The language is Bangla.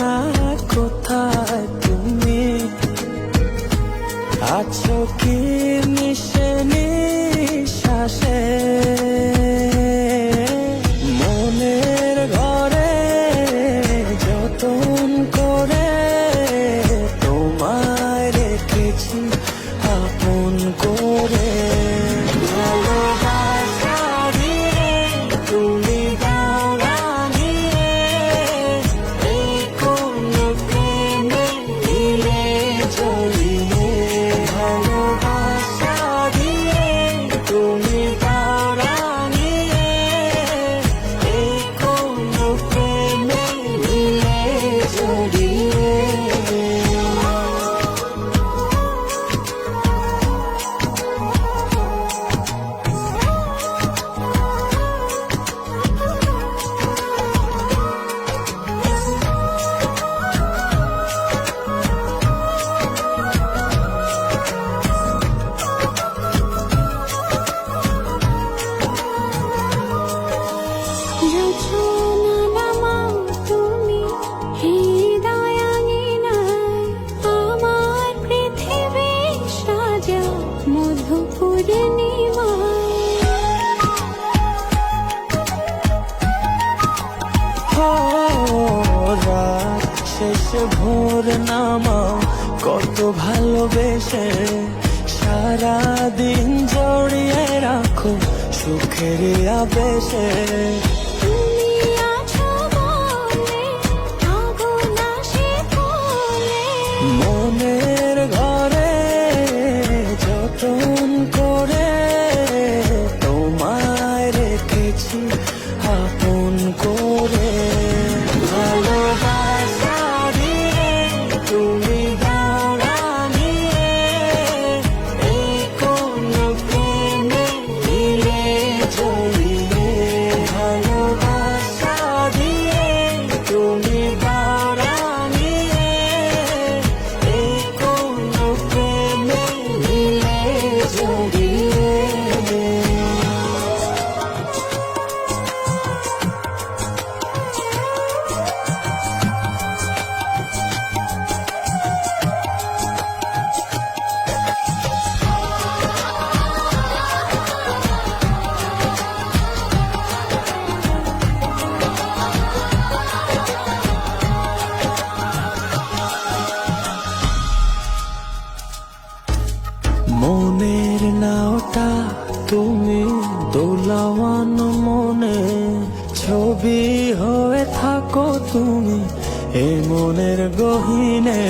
না কোথায় তুমি আছো কি মিশে নিঃশ্বাসে, মনের ঘরে যতন করে তোমায় রেখেছি আপন করে। ভালোবাসা দিয়ে তুমি দাও রাঙিয়ে, এই কোন প্রেমে দিলে জড়িয়ে। ভালোবাসা দিয়ে তুমি দাও রাঙিয়ে, এই কোন প্রেমে দিলে জড়িয়ে। রাত শেষে ভোর নামাও কত ভালোবেসে, সারাদিন জড়িয়ে রাখো সুখের আবেশে। মনের ঘরে যতন করে তোমায় রেখেছি আপন করে। ভালোবাসা দিয়ে তুমি দাও রাঙিয়ে, এই কোন প্রেমে দিলে জড়িয়ে। ভালোবাসা দিয়ে তুমি দাও রাঙিয়ে, এই কোন প্রেমে দিলে জড়িয়ে। মনের নাওটা তুমি দোলাওয়ান মনে, ছবি হয়ে থাকো তুমি এ মনের গহীনে।